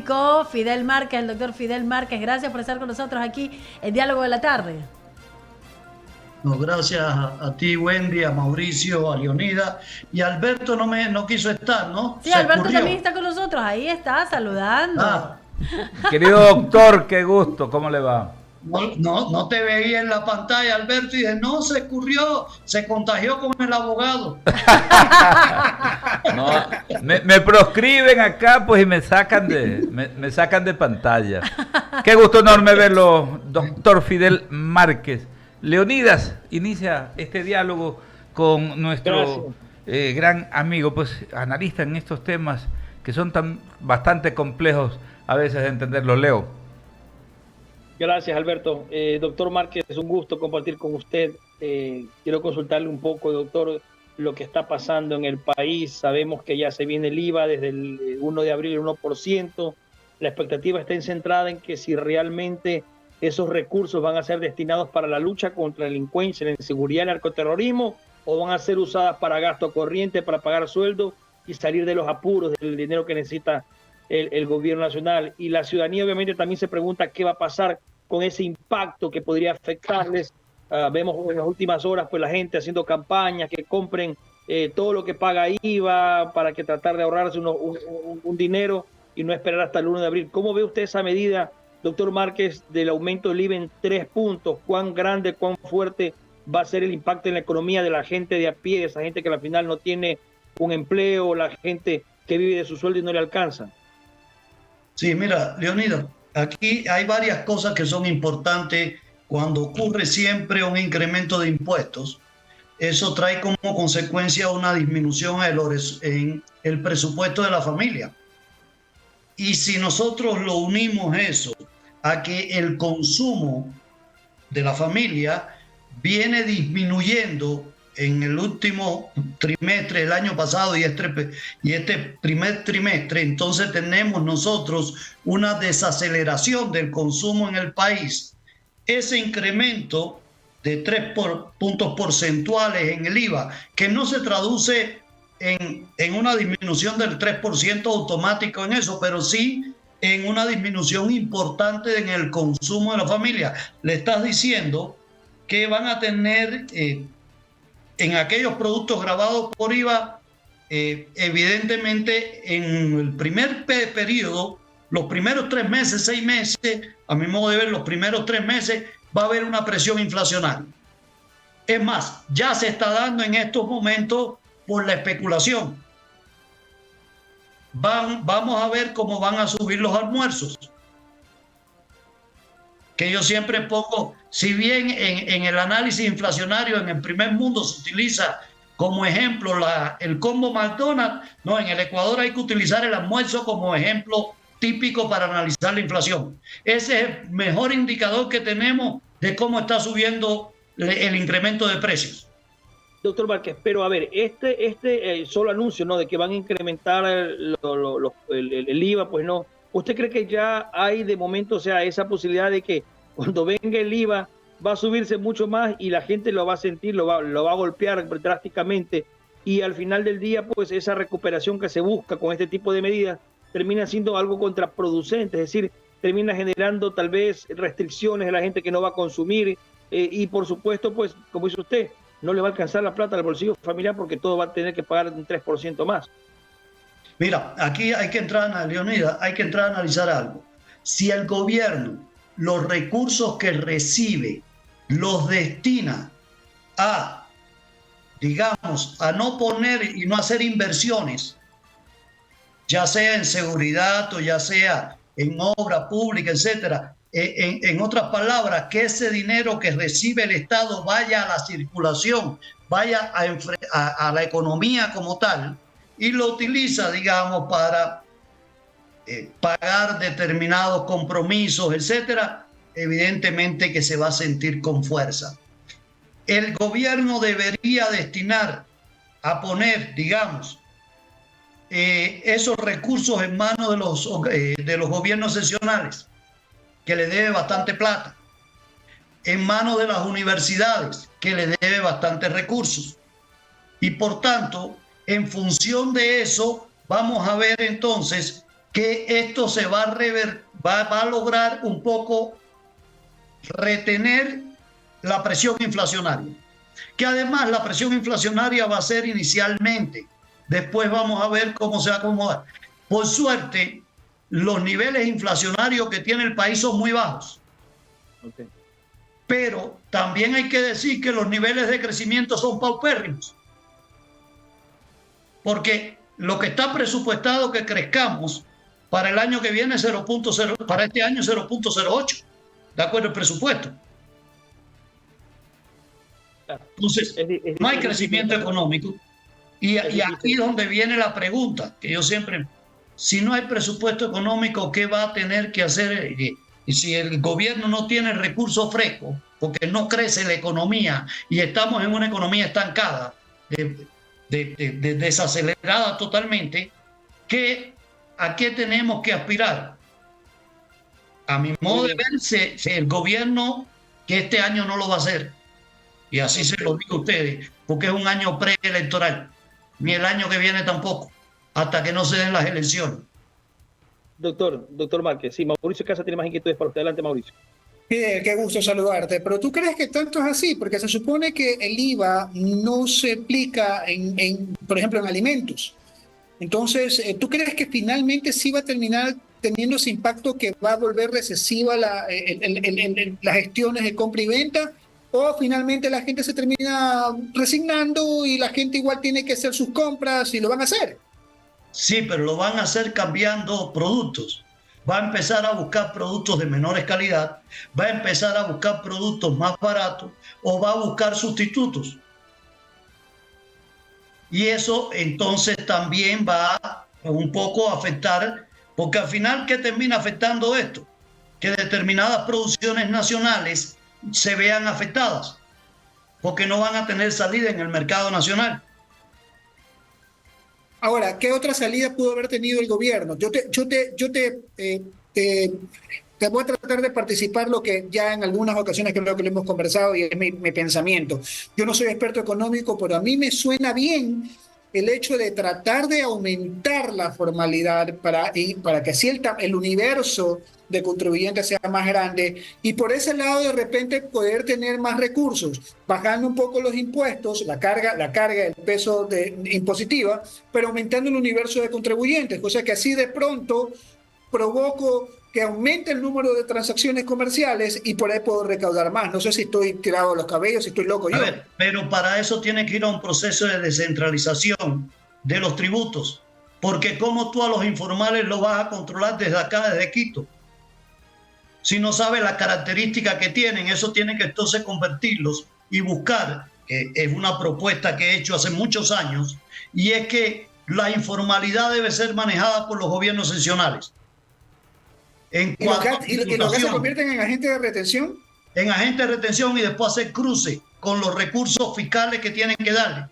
público, Fidel Márquez, el doctor Fidel Márquez. Gracias por estar con nosotros aquí en Diálogo de la Tarde. No, gracias a ti, Wendy, a Mauricio, a Leonida. Y Alberto no quiso estar, ¿no? Sí, Se Alberto también escurrió. está con nosotros. Ahí está, saludando. Ah, Querido doctor, qué gusto, ¿cómo le va? no te veía en la pantalla, Alberto, y dije, no, se escurrió, se contagió con el abogado. No, me proscriben acá, pues, y me sacan de pantalla. Qué gusto enorme verlo, doctor Fidel Márquez. Leonidas inicia este diálogo con nuestro gran amigo, pues, analista en estos temas que son bastante complejos a veces de entenderlos. Leo. Gracias, Alberto. Doctor Márquez, es un gusto compartir con usted. Quiero consultarle un poco, doctor, lo que está pasando en el país. Sabemos que ya se viene el IVA desde el 1 de abril, el 1%. La expectativa está centrada en que si realmente esos recursos van a ser destinados para la lucha contra la delincuencia, la inseguridad y el narcoterrorismo, o van a ser usadas para gasto corriente, para pagar sueldos y salir de los apuros del dinero que necesita el gobierno nacional. Y la ciudadanía obviamente también se pregunta qué va a pasar con ese impacto que podría afectarles. Vemos en las últimas horas pues la gente haciendo campañas que compren todo lo que paga IVA para que tratar de ahorrarse un dinero y no esperar hasta el 1 de abril. ¿Cómo ve usted esa medida, doctor Márquez, del aumento del IVA en 3 puntos? ¿Cuán grande, cuán fuerte va a ser el impacto en la economía de la gente de a pie, esa gente que al final no tiene un empleo, la gente que vive de su sueldo y no le alcanza? Sí, mira, Leonidas, aquí hay varias cosas que son importantes cuando ocurre siempre un incremento de impuestos. Eso trae como consecuencia una disminución en el presupuesto de la familia. Y si nosotros lo unimos eso a que el consumo de la familia viene disminuyendo en el último trimestre del año pasado y este primer trimestre, entonces tenemos nosotros una desaceleración del consumo en el país. Ese incremento de 3 puntos porcentuales en el IVA, que no se traduce en una disminución del 3% automático en eso, pero sí en una disminución importante en el consumo de la familia. Le estás diciendo que van a tener en aquellos productos grabados por IVA, evidentemente en el primer periodo, los primeros 3 meses, 6 meses, a mi modo de ver, los primeros 3 meses, va a haber una presión inflacionaria. Es más, ya se está dando en estos momentos por la especulación. Vamos a ver cómo van a subir los almuerzos. Que yo siempre pongo, si bien en el análisis inflacionario en el primer mundo se utiliza como ejemplo el combo McDonald's, no, en el Ecuador hay que utilizar el almuerzo como ejemplo típico para analizar la inflación. Ese es el mejor indicador que tenemos de cómo está subiendo el incremento de precios. Doctor Márquez, pero a ver, solo anuncio, ¿no?, de que van a incrementar el IVA, pues no. ¿Usted cree que ya hay de momento, o sea, esa posibilidad de que cuando venga el IVA va a subirse mucho más y la gente lo va a sentir, lo va a golpear drásticamente, y al final del día, pues esa recuperación que se busca con este tipo de medidas termina siendo algo contraproducente, es decir, termina generando tal vez restricciones a la gente que no va a consumir, y por supuesto, pues, como dice usted, no le va a alcanzar la plata al bolsillo familiar porque todo va a tener que pagar un 3% más. Mira, aquí hay que entrar, Leonida, hay que entrar a analizar algo. Si el gobierno los recursos que recibe los destina a, digamos, a no poner y no hacer inversiones, ya sea en seguridad o ya sea en obra pública, etcétera, en otras palabras, que ese dinero que recibe el Estado vaya a la circulación, vaya a la economía como tal, y lo utiliza, digamos, para pagar determinados compromisos, etcétera, evidentemente que se va a sentir con fuerza. El gobierno debería destinar a poner, digamos, esos recursos en manos de los gobiernos seccionales, que le debe bastante plata, en manos de las universidades, que le debe bastantes recursos. Y por tanto, en función de eso, vamos a ver entonces que esto se va a lograr un poco retener la presión inflacionaria. Que además la presión inflacionaria va a ser inicialmente, después vamos a ver cómo se va a acomodar. Por suerte, los niveles inflacionarios que tiene el país son muy bajos. Okay. Pero también hay que decir que los niveles de crecimiento son paupérrimos. Porque lo que está presupuestado que crezcamos para el año que viene 0.0, para este año 0.08, de acuerdo al presupuesto. Entonces, no hay crecimiento económico. Y aquí es donde viene la pregunta, que yo siempre, si no hay presupuesto económico, ¿qué va a tener que hacer? Y si el gobierno no tiene recursos frescos, porque no crece la economía y estamos en una economía estancada, desacelerada totalmente, ¿a qué tenemos que aspirar? A mi modo de ver, el gobierno que este año no lo va a hacer. Y así se lo digo a ustedes, porque es un año preelectoral, ni el año que viene tampoco, hasta que no se den las elecciones. Doctor Márquez, sí, Mauricio Casa tiene más inquietudes para usted. Adelante, Mauricio. Qué gusto saludarte, pero ¿tú crees que tanto es así? Porque se supone que el IVA no se aplica, por ejemplo, en alimentos. Entonces, ¿tú crees que finalmente sí va a terminar teniendo ese impacto que va a volver recesiva las gestiones de compra y venta? ¿O finalmente la gente se termina resignando y la gente igual tiene que hacer sus compras y lo van a hacer? Sí, pero lo van a hacer cambiando productos. Va a empezar a buscar productos de menores calidad, va a empezar a buscar productos más baratos o va a buscar sustitutos. Y eso entonces también va a un poco afectar, porque al final, ¿qué termina afectando esto? Que determinadas producciones nacionales se vean afectadas, porque no van a tener salida en el mercado nacional. Ahora, ¿qué otra salida pudo haber tenido el gobierno? Yo te voy a tratar de participar lo que ya en algunas ocasiones creo que lo hemos conversado y es mi pensamiento. Yo no soy experto económico, pero a mí me suena bien el hecho de tratar de aumentar la formalidad para que así el universo de contribuyentes sea más grande y por ese lado de repente poder tener más recursos, bajando un poco los impuestos, la carga, el peso impositiva, pero aumentando el universo de contribuyentes, o sea que así de pronto provoco que aumente el número de transacciones comerciales y por ahí puedo recaudar más. No sé si estoy tirado a los cabellos, si estoy loco yo. A ver, pero para eso tiene que ir a un proceso de descentralización de los tributos, porque como tú a los informales los vas a controlar desde acá, desde Quito. Si no sabes las características que tienen, eso tiene que entonces convertirlos y buscar, es una propuesta que he hecho hace muchos años, y es que la informalidad debe ser manejada por los gobiernos seccionales. ¿Y los que se convierten en agentes de retención? En agentes de retención y después hacer cruce con los recursos fiscales que tienen que darle.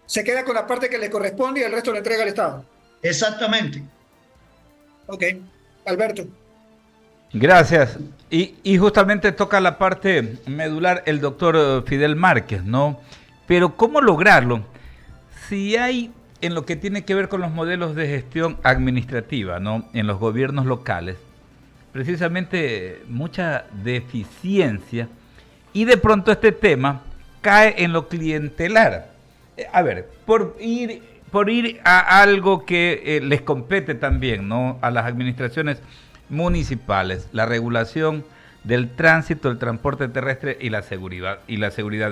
Se queda con la parte que le corresponde y el resto le entrega al Estado. Exactamente. Ok. Alberto. Gracias. Y justamente toca la parte medular el doctor Fidel Márquez, ¿no? Pero ¿cómo lograrlo? Si hay en lo que tiene que ver con los modelos de gestión administrativa, ¿no? En los gobiernos locales, precisamente mucha deficiencia y de pronto este tema cae en lo clientelar. A ver, por ir a algo que les compete también, ¿no? A las administraciones municipales, la regulación del tránsito, el transporte terrestre y la seguridad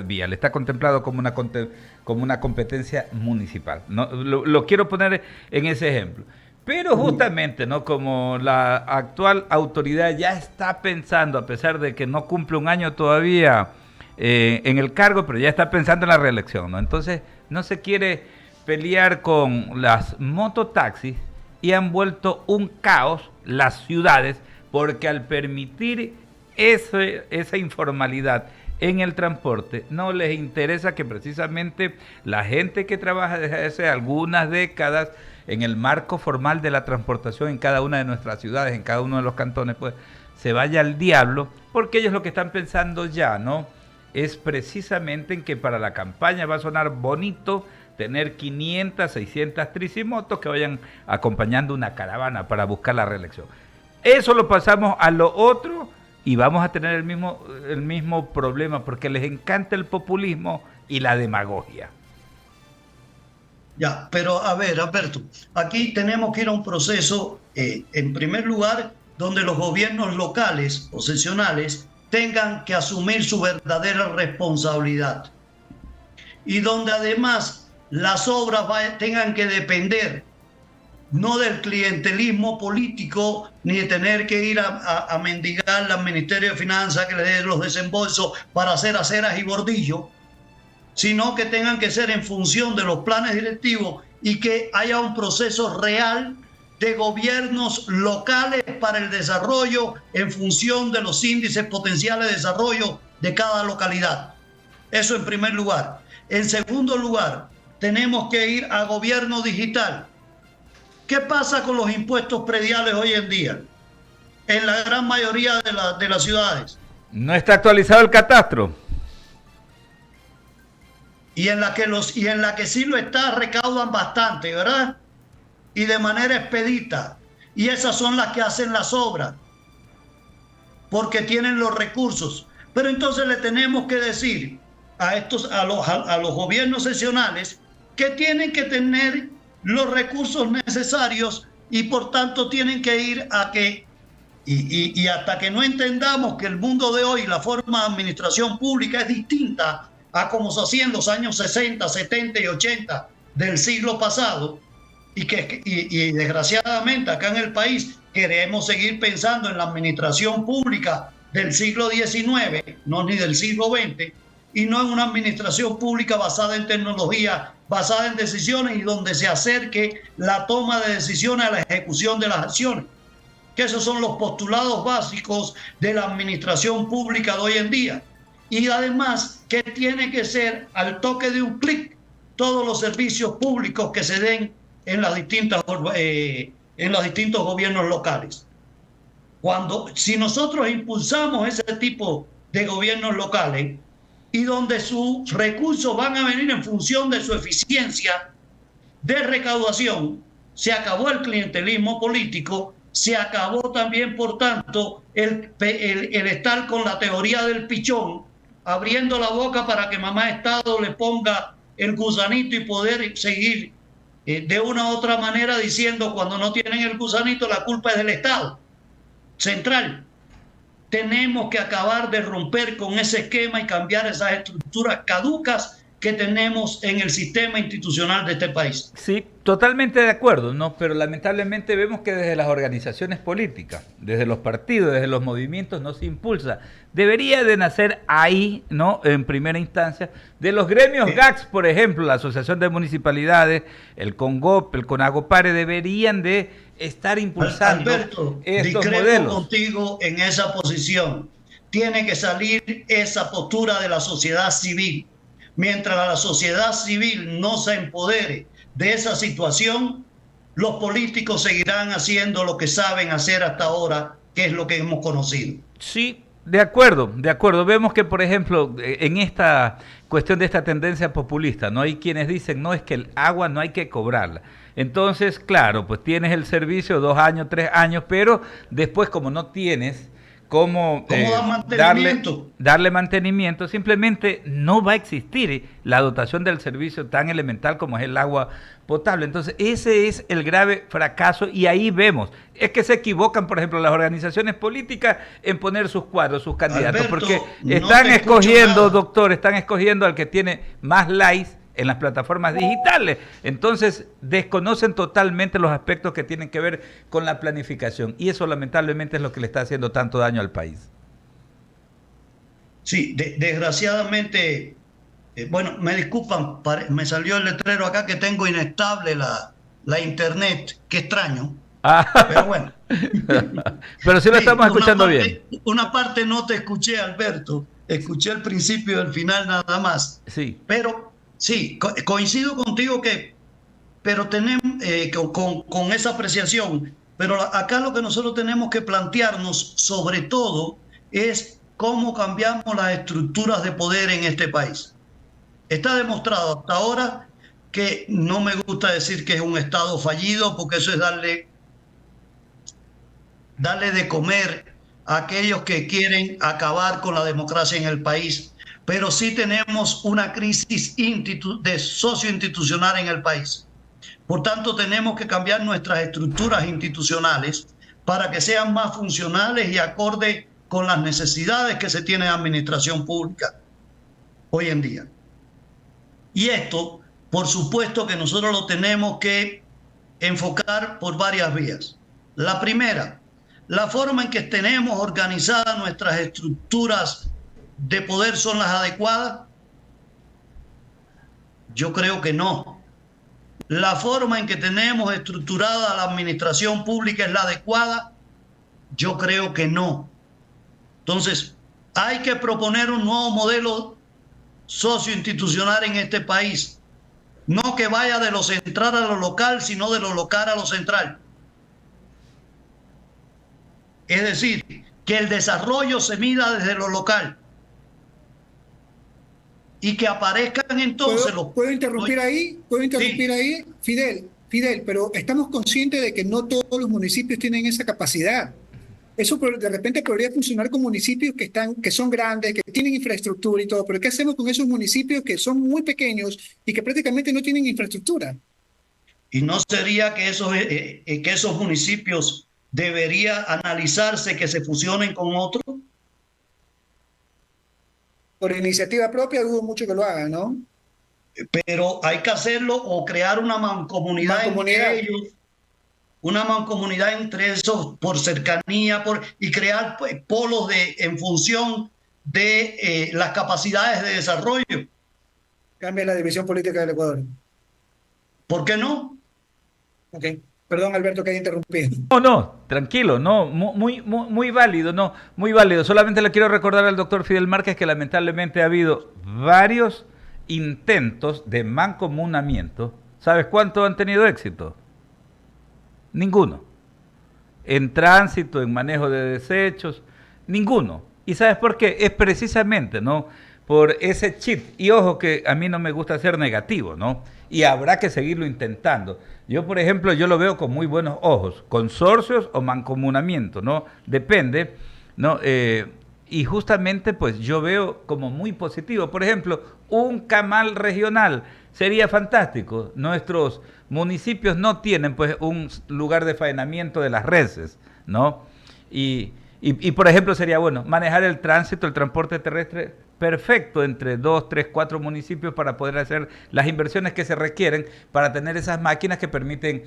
vial. Está contemplado como una competencia municipal, ¿no? Lo quiero poner en ese ejemplo. Pero justamente, ¿no? Como la actual autoridad ya está pensando, a pesar de que no cumple un año todavía en el cargo, pero ya está pensando en la reelección, ¿no? Entonces no se quiere pelear con las mototaxis y han vuelto un caos las ciudades, porque al permitir esa informalidad en el transporte, no les interesa que precisamente la gente que trabaja desde hace algunas décadas en el marco formal de la transportación en cada una de nuestras ciudades, en cada uno de los cantones, pues se vaya al diablo, porque ellos lo que están pensando ya, ¿no? Es precisamente en que para la campaña va a sonar bonito tener 500, 600 tricimotos que vayan acompañando una caravana para buscar la reelección. Eso lo pasamos a lo otro y vamos a tener el mismo problema porque les encanta el populismo y la demagogia. Ya, pero a ver, Alberto, aquí tenemos que ir a un proceso, en primer lugar, donde los gobiernos locales o seccionales tengan que asumir su verdadera responsabilidad y donde además las obras tengan que depender no del clientelismo político ni de tener que ir a mendigar al Ministerio de Finanzas que le dé los desembolsos para hacer aceras y bordillos, sino que tengan que ser en función de los planes directivos y que haya un proceso real de gobiernos locales para el desarrollo en función de los índices potenciales de desarrollo de cada localidad. Eso en primer lugar. En segundo lugar, tenemos que ir a gobierno digital. ¿Qué pasa con los impuestos prediales hoy en día? En la gran mayoría de las ciudades. No está actualizado el catastro. Y en la que sí lo está, recaudan bastante, ¿verdad? Y de manera expedita. Y esas son las que hacen las obras, porque tienen los recursos. Pero entonces le tenemos que decir a los gobiernos seccionales que tienen que tener los recursos necesarios y por tanto tienen que ir a que, y hasta que no entendamos que el mundo de hoy, la forma de administración pública es distinta a como se hacía en los años 60, 70 y 80 del siglo pasado, y desgraciadamente acá en el país queremos seguir pensando en la administración pública del siglo XIX, no ni del siglo XX, y no en una administración pública basada en tecnología, basada en decisiones y donde se acerque la toma de decisiones a la ejecución de las acciones. Que esos son los postulados básicos de la administración pública de hoy en día. Y además que tiene que ser al toque de un clic todos los servicios públicos que se den en los distintos gobiernos locales. Si nosotros impulsamos ese tipo de gobiernos locales y donde sus recursos van a venir en función de su eficiencia de recaudación, se acabó el clientelismo político, se acabó también, por tanto, el estar con la teoría del pichón, abriendo la boca para que mamá Estado le ponga el gusanito y poder seguir de una u otra manera diciendo cuando no tienen el gusanito la culpa es del Estado central. Tenemos que acabar de romper con ese esquema y cambiar esas estructuras caducas que tenemos en el sistema institucional de este país. Sí, totalmente de acuerdo, ¿no? Pero lamentablemente vemos que desde las organizaciones políticas, desde los partidos, desde los movimientos no se impulsa. Debería de nacer ahí, ¿no? En primera instancia, de los gremios GACS, por ejemplo, la Asociación de Municipalidades, el CONGOP, el CONAGOPARE, deberían de estar impulsando Alberto, estos discrepo modelos. Contigo en esa posición. Tiene que salir esa postura de la sociedad civil. Mientras la sociedad civil no se empodere de esa situación, los políticos seguirán haciendo lo que saben hacer hasta ahora, que es lo que hemos conocido. Sí, de acuerdo, de acuerdo. Vemos que, por ejemplo, en esta cuestión de esta tendencia populista, no hay quienes dicen, no, es que el agua no hay que cobrarla. Entonces, claro, pues tienes el servicio 2 años, 3 años, pero después como no tienes cómo darle mantenimiento, simplemente no va a existir la dotación del servicio tan elemental como es el agua potable. Entonces ese es el grave fracaso y ahí vemos, es que se equivocan, por ejemplo, las organizaciones políticas en poner sus cuadros, sus candidatos, Alberto, porque no están escogiendo, nada. doctor, están escogiendo al que tiene más likes en las plataformas digitales. Entonces desconocen totalmente los aspectos que tienen que ver con la planificación y eso lamentablemente es lo que le está haciendo tanto daño al país. Sí, desgraciadamente, bueno, me disculpan, me salió el letrero acá que tengo inestable la internet, qué extraño, pero bueno. Pero sí lo estamos escuchando bien. Una parte no te escuché, Alberto, escuché el principio y el final nada más. Sí. Pero sí, coincido contigo pero tenemos con esa apreciación, pero acá lo que nosotros tenemos que plantearnos sobre todo es cómo cambiamos las estructuras de poder en este país. Está demostrado hasta ahora que no me gusta decir que es un Estado fallido, porque eso es darle de comer a aquellos que quieren acabar con la democracia en el país, pero sí tenemos una crisis socioinstitucional en el país. Por tanto, tenemos que cambiar nuestras estructuras institucionales para que sean más funcionales y acorde con las necesidades que se tiene de administración pública hoy en día. Y esto, por supuesto que nosotros lo tenemos que enfocar por varias vías. La primera, la forma en que tenemos organizadas nuestras estructuras de poder son las adecuadas. Yo creo que no. La forma en que tenemos estructurada la administración pública es la adecuada. Yo creo que no. Entonces, hay que proponer un nuevo modelo socioinstitucional en este país. No que vaya de lo central a lo local, sino de lo local a lo central. Es decir, que el desarrollo se mida desde lo local. Y que aparezcan entonces los... ¿Puedo interrumpir ahí? ¿Puedo interrumpir Sí. ahí? Fidel, pero estamos conscientes de que no todos los municipios tienen esa capacidad. Eso de repente podría funcionar con municipios que son grandes, que tienen infraestructura y todo, pero ¿qué hacemos con esos municipios que son muy pequeños y que prácticamente no tienen infraestructura? ¿Y no sería que esos municipios debería analizarse que se fusionen con otros? Por iniciativa propia dudo mucho que lo hagan, ¿no? Pero hay que hacerlo o crear una mancomunidad entre ellos, una mancomunidad entre esos por cercanía y crear polos en función de las capacidades de desarrollo. Cambia la división política del Ecuador. ¿Por qué no? Ok. Perdón, Alberto, que haya interrumpido. No, tranquilo, no, muy válido, no, muy válido. Solamente le quiero recordar al doctor Fidel Márquez que lamentablemente ha habido varios intentos de mancomunamiento. ¿Sabes cuántos han tenido éxito? Ninguno. En tránsito, en manejo de desechos, ninguno. ¿Y sabes por qué? Es precisamente, ¿no?, por ese chip. Y ojo que a mí no me gusta ser negativo, ¿no? Y habrá que seguirlo intentando. Yo, por ejemplo, yo lo veo con muy buenos ojos. Consorcios o mancomunamiento, ¿no? Depende, ¿no? Y justamente, pues, yo veo como muy positivo. Por ejemplo, un camal regional sería fantástico. Nuestros municipios no tienen, pues, un lugar de faenamiento de las reses, ¿no? Y por ejemplo, sería bueno manejar el tránsito, el transporte terrestre perfecto entre 2, 3, 4 municipios para poder hacer las inversiones que se requieren para tener esas máquinas que permiten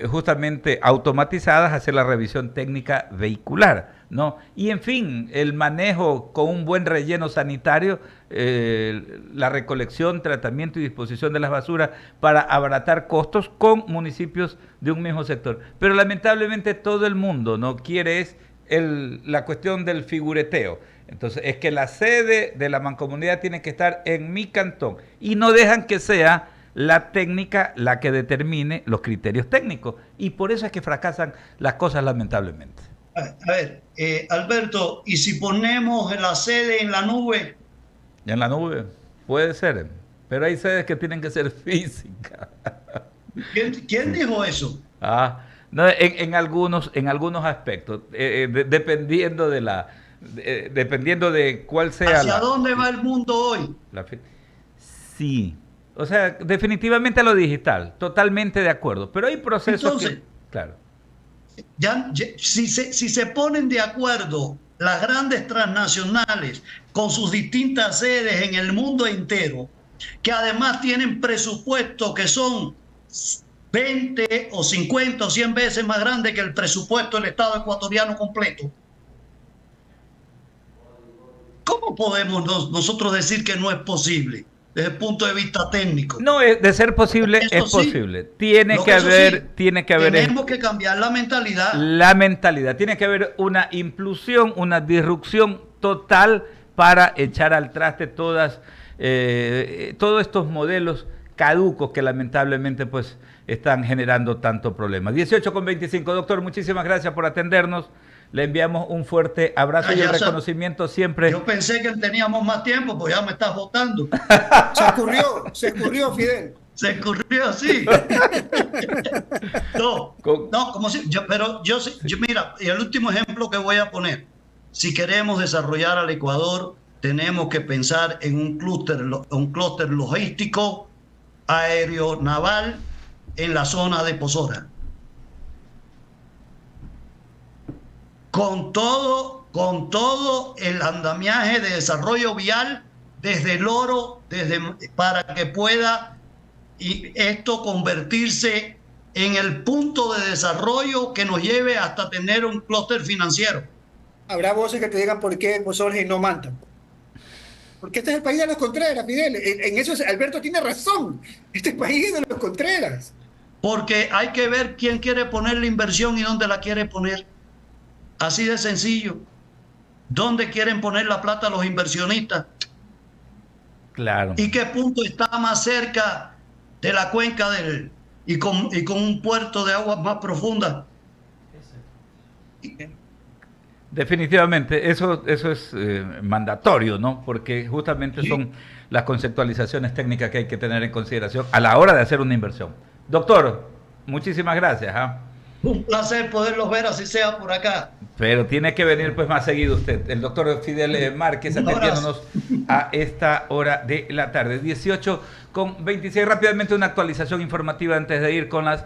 justamente automatizadas hacer la revisión técnica vehicular, ¿no? Y en fin, el manejo con un buen relleno sanitario, la recolección, tratamiento y disposición de las basuras para abaratar costos con municipios de un mismo sector. Pero lamentablemente todo el mundo no quiere la cuestión del figureteo. Entonces, es que la sede de la mancomunidad tiene que estar en mi cantón y no dejan que sea la técnica la que determine los criterios técnicos. Y por eso es que fracasan las cosas, lamentablemente. A ver, Alberto, ¿y si ponemos la sede en la nube? En la nube, puede ser, pero hay sedes que tienen que ser físicas. ¿Quién dijo eso? No, en algunos aspectos, dependiendo de cuál sea. ¿Hacia dónde va el mundo hoy? Sí, o sea, definitivamente a lo digital, totalmente de acuerdo, pero hay procesos. Entonces, claro. Si se ponen de acuerdo las grandes transnacionales con sus distintas sedes en el mundo entero, que además tienen presupuestos que son 20 o 50 o 100 veces más grande que el presupuesto del Estado ecuatoriano completo. ¿Cómo podemos nosotros decir que no es posible desde el punto de vista técnico? No, de ser posible, es posible. Tiene que haber... Tenemos que cambiar la mentalidad. La mentalidad. Tiene que haber una implusión, una disrupción total para echar al traste todos estos modelos caducos que lamentablemente pues están generando tanto problema. 18:25, doctor, muchísimas gracias por atendernos. Le enviamos un fuerte abrazo y el reconocimiento siempre. Yo pensé que teníamos más tiempo, pues ya me estás votando. Se escurrió, Fidel. Se ocurrió así. No, no, como si, pero mira, y el último ejemplo que voy a poner, si queremos desarrollar al Ecuador, tenemos que pensar en un clúster logístico aeronaval en la zona de Posora. Con todo el andamiaje de desarrollo vial desde el oro, para que pueda esto convertirse en el punto de desarrollo que nos lleve hasta tener un clúster financiero. Habrá voces que te digan por qué Posorge y no Manta. Porque este es el país de los Contreras, Fidel. En eso Alberto tiene razón. Este es el país de los Contreras. Porque hay que ver quién quiere poner la inversión y dónde la quiere poner. Así de sencillo. ¿Dónde quieren poner la plata los inversionistas? Claro. ¿Y qué punto está más cerca de la cuenca y con un puerto de aguas más profundas? Definitivamente, eso es mandatorio, ¿no? Porque justamente son las conceptualizaciones técnicas que hay que tener en consideración a la hora de hacer una inversión. Doctor, muchísimas gracias. Un placer poderlos ver, así sea por acá. Pero tiene que venir pues más seguido usted, el doctor Fidel Márquez, atendiéndonos a esta hora de la tarde, 18:26. Rápidamente una actualización informativa antes de ir con las